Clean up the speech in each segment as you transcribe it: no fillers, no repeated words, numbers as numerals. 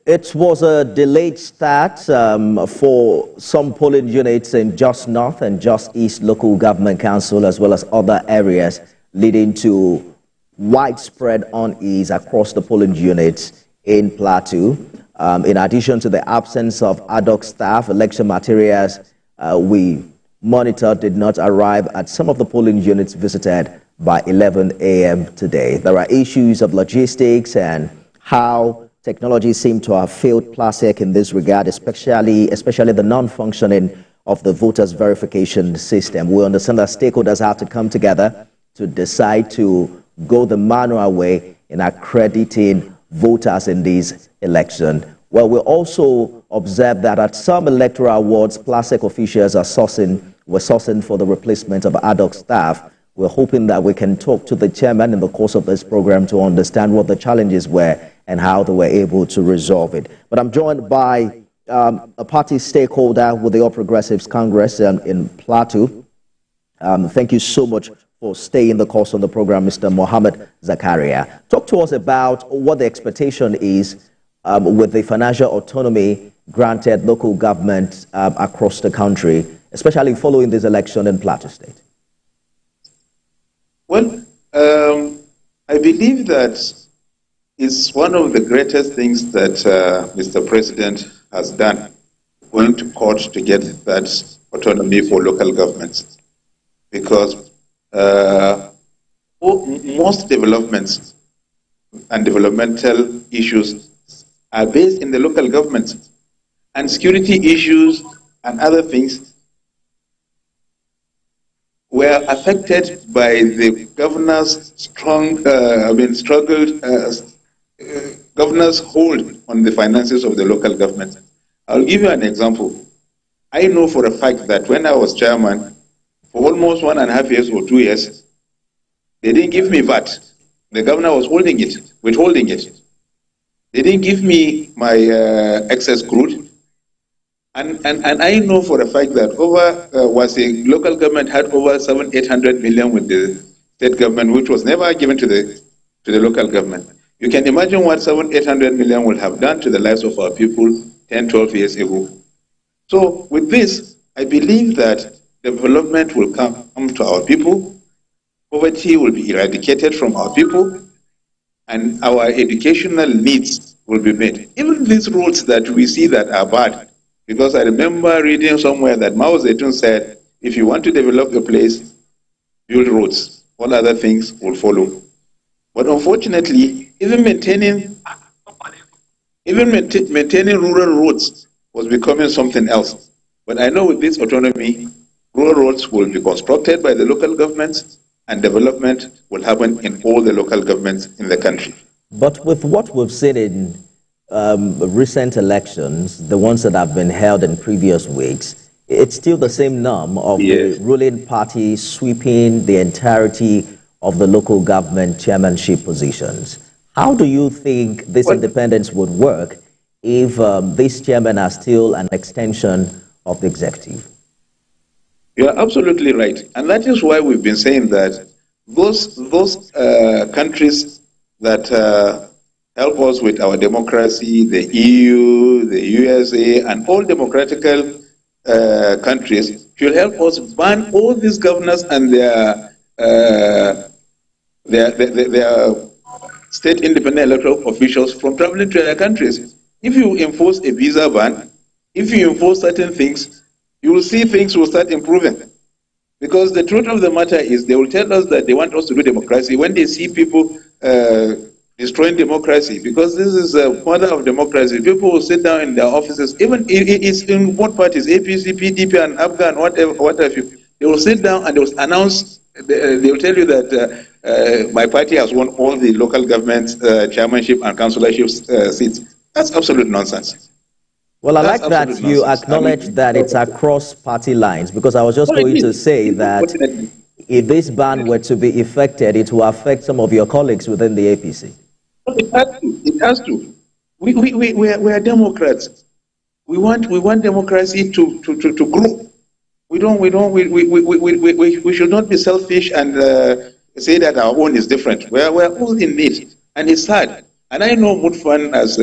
It was a delayed start for some polling units in Just North and Just East Local Government Council, as well as other areas, leading to widespread unease across the polling units in Plateau. In addition to the absence of ad hoc staff, election materials we monitored did not arrive at some of the polling units visited by 11 a.m. today. There are issues of logistics and how technology seemed to have failed PLASEC in this regard, especially the non-functioning of the voters' verification system. We understand that stakeholders have to come together to decide to go the manual way in accrediting voters in this election. Well, we also observed that at some electoral wards, PLASEC officials were sourcing for the replacement of ad hoc staff. We're hoping that we can talk to the chairman in the course of this program to understand what the challenges were and how they were able to resolve it. But I'm joined by a party stakeholder with the All Progressives Congress in Plateau. Thank you so much for staying the course on the program, Mr. Mohammed Zakaria. Talk to us about what the expectation is with the financial autonomy granted local government across the country, especially following this election in Plateau State. Well, I believe that it's one of the greatest things that Mr. President has done, going to court to get that autonomy for local governments. Because most developments and developmental issues are based in the local governments, and security issues and other things were affected by the governor's governor's hold on the finances of the local government. I'll give you an example. I know for a fact that when I was chairman, for almost 1.5 years or 2 years, they didn't give me VAT. The governor was withholding it. They didn't give me my excess crude. And I know for a fact that the local government had over 700-800 million with the state government, which was never given to the local government. You can imagine what 700-800 million will have done to the lives of our people 10, 12 years ago. So with this, I believe that development will come to our people, poverty will be eradicated from our people, and our educational needs will be met. Even these roads that we see that are bad, because I remember reading somewhere that Mao Zedong said, if you want to develop a place, build roads. All other things will follow. But unfortunately, even maintaining rural roads was becoming something else. But I know with this autonomy, rural roads will be constructed by the local governments and development will happen in all the local governments in the country. But with what we've seen in recent elections, the ones that have been held in previous weeks, it's still the same norm of the ruling party sweeping the entirety of the local government chairmanship positions. How do you think this independence would work if these chairmen are still an extension of the executive? You are absolutely right. And that is why we've been saying that those countries that help us with our democracy, the EU, the USA, and all democratical countries should help us ban all these governors and their state independent electoral officials from traveling to their countries. If you enforce a visa ban, if you enforce certain things, you will see things will start improving. Because the truth of the matter is they will tell us that they want us to do democracy when they see people destroying democracy, because this is a mother of democracy. People will sit down in their offices, even it's in both parties, APC, PDP, and Afghan, whatever. They will sit down and they will announce, they will tell you that my party has won all the local government chairmanship and councillorship seats. That's absolute nonsense. Well, I like that you acknowledge that it's across party lines, because I was just going to say that if this ban were to be effected, it will affect some of your colleagues within the APC. It has to. We are Democrats. We want democracy to grow. We should not be selfish and say that our own is different. We're all in need, and it's sad. And I know Mutfan as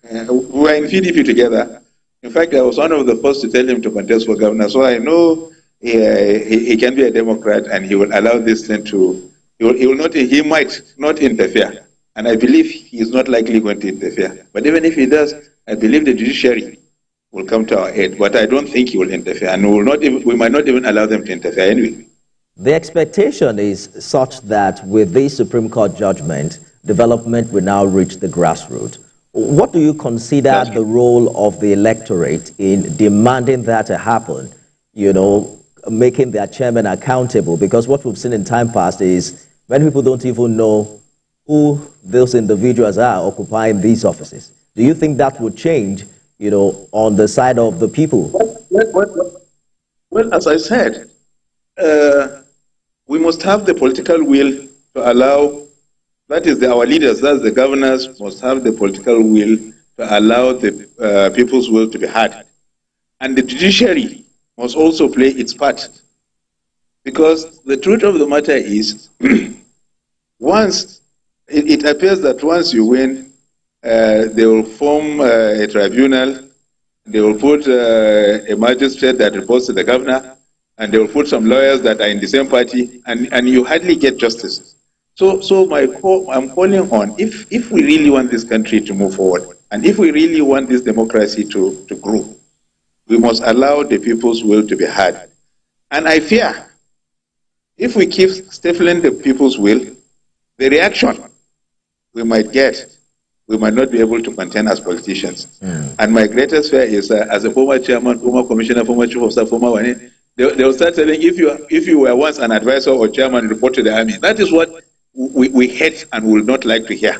We were in PDP together. In fact, I was one of the first to tell him to contest for governor. So I know he can be a Democrat, and he will allow this thing to. He might not interfere, and I believe he is not likely going to interfere. But even if he does, I believe the judiciary will come to our aid. But I don't think he will interfere, and we might not even allow them to interfere anyway. The expectation is such that with this Supreme Court judgment, development will now reach the grassroots. What do you consider the role of the electorate in demanding that to happen, making their chairman accountable? Because what we've seen in time past is many people don't even know who those individuals are occupying these offices. Do you think that would change, on the side of the people? Well, as I said, we must have the political will to allow. That is, our leaders, that's the governors, must have the political will to allow the people's will to be heard. And the judiciary must also play its part. Because the truth of the matter is, it appears that once you win, they will form a tribunal, they will put a magistrate that reports to the governor, and they will put some lawyers that are in the same party, and you hardly get justice. So I'm calling on, if we really want this country to move forward, and if we really want this democracy to grow, we must allow the people's will to be heard. And I fear, if we keep stifling the people's will, the reaction we might get, we might not be able to contend as politicians. And my greatest fear is, as a former chairman, former commissioner, former chief of staff, former one, they will start saying, if you were once an advisor or chairman, report to the army. That is what we hate and will not like to hear.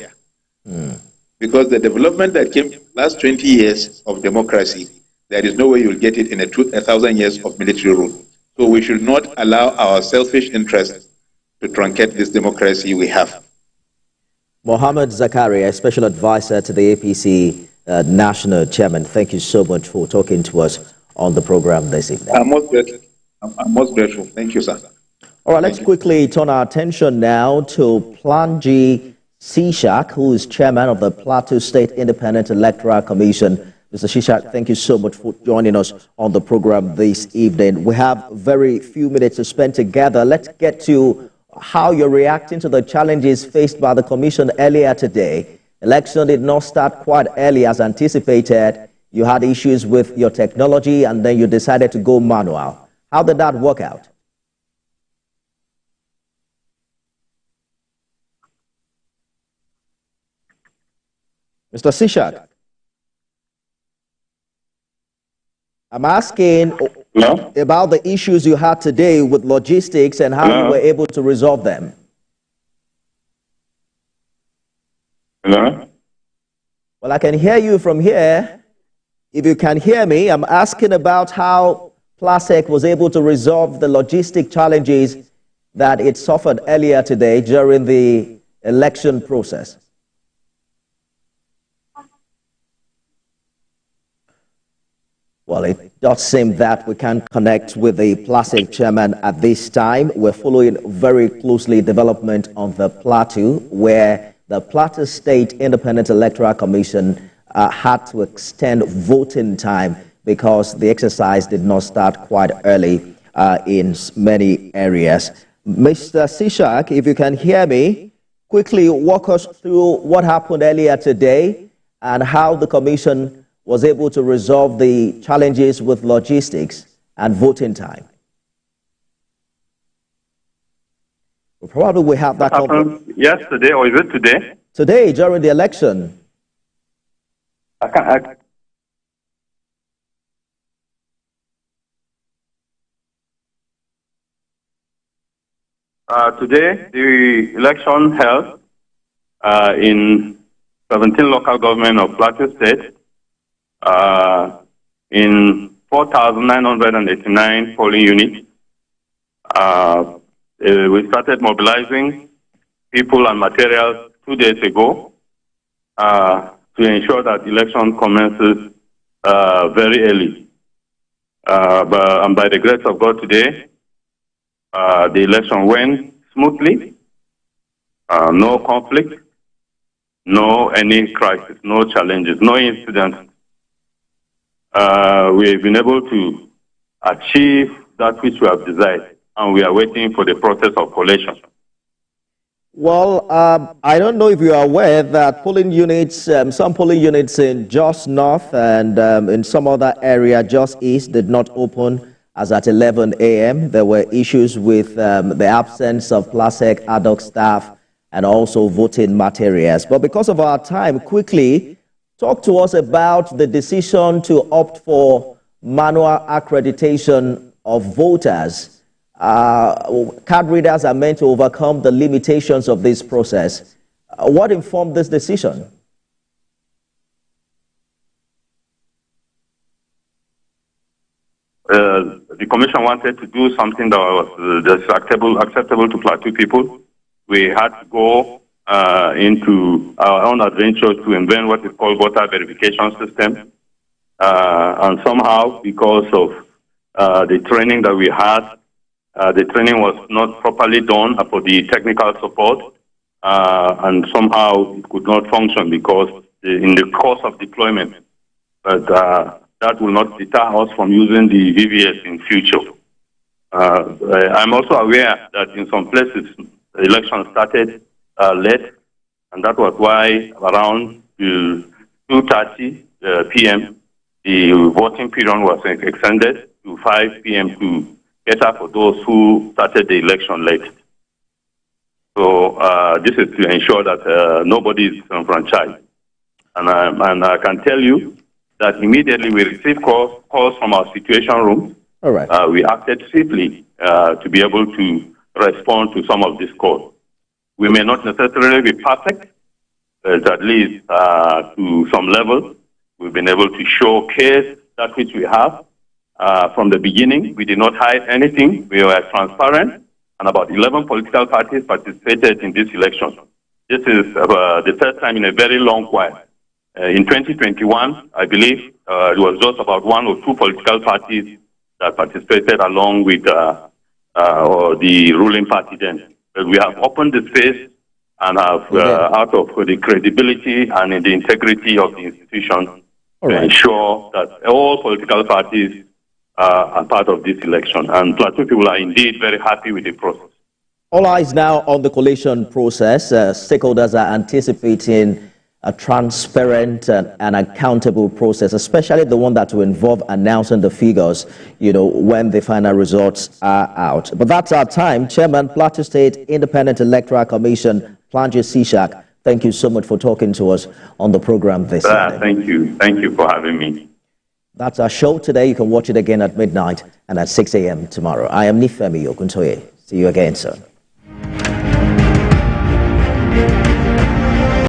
Because the development that came last 20 years of democracy, there is no way you'll get it in 1,000 years of military rule. So we should not allow our selfish interests to truncate this democracy we have. Mohammed Zakaria, a special advisor to the APC national chairman, thank you so much for talking to us on the program this evening. I'm most grateful. Thank you, sir. All right, let's quickly turn our attention now to Planji Sishak, who is chairman of the Plateau State Independent Electoral Commission. Mr. Sishak, thank you so much for joining us on the program this evening. We have very few minutes to spend together. Let's get to how you're reacting to the challenges faced by the commission earlier today. Election did not start quite early as anticipated. You had issues with your technology, and then you decided to go manual. How did that work out? Mr. Sishak, I'm asking about the issues you had today with logistics and how you were able to resolve them. Hello? Well, I can hear you from here. If you can hear me, I'm asking about how Plasec was able to resolve the logistic challenges that it suffered earlier today during the election process. Well, it does seem that we can connect with the Plasec chairman at this time. We're following very closely development on the Plateau, where the Plateau State Independent Electoral Commission had to extend voting time because the exercise did not start quite early in many areas. Mr. Sishak, if you can hear me, quickly walk us through what happened earlier today and how the commission was able to resolve the challenges with logistics and voting time. Well, probably we have that. What happened yesterday, or is it today? Today, during the election. Today, the election held in 17 local government of Plateau State, in 4,989 polling units. We started mobilizing people and materials 2 days ago to ensure that election commences very early. And by the grace of God today, the election went smoothly, no conflict, no any crisis, no challenges, no incidents. We've been able to achieve that which we have desired, and we are waiting for the process of collation. Well, I don't know if you are aware that polling units, some polling units in Jos North and in some other area, Jos East, did not open as at 11 a.m. There were issues with the absence of PLASEC ad hoc staff and also voting materials. But because of our time, quickly, talk to us about the decision to opt for manual accreditation of voters. Card readers are meant to overcome the limitations of this process. What informed this decision? The commission wanted to do something that was acceptable to Plateau people. We had to go into our own adventure to invent what is called voter verification system. And somehow, because of the training that we had, the training was not properly done for the technical support, and somehow it could not function because in the course of deployment. But that will not deter us from using the VVS in future. I'm also aware that in some places the election started late, and that was why around 2:30 p.m. the voting period was extended to 5 p.m. to cater for those who started the election late. So this is to ensure that nobody is enfranchised. And I can tell you that immediately we received calls from our situation room. All right. We acted swiftly to be able to respond to some of these calls. We may not necessarily be perfect, but at least to some level, we've been able to showcase that which we have. From the beginning, we did not hide anything. We were transparent, and about 11 political parties participated in this election. This is the first time in a very long while. In 2021, I believe it was just about 1 or 2 political parties that participated along with the ruling party then. But we have opened the space and have, out of the credibility and in the integrity of the institution, to ensure that all political parties are part of this election. And Plateau people are indeed very happy with the process. All eyes now on the collation process. Stakeholders are anticipating a transparent and accountable process, especially the one that will involve announcing the figures, when the final results are out. But that's our time. Chairman, Plateau State Independent Electoral Commission, Planji Sishak, thank you so much for talking to us on the program this evening. Thank you. Thank you for having me. That's our show today. You can watch it again at midnight and at 6 a.m. tomorrow. I am Nifemi Okuntoye. See you again soon.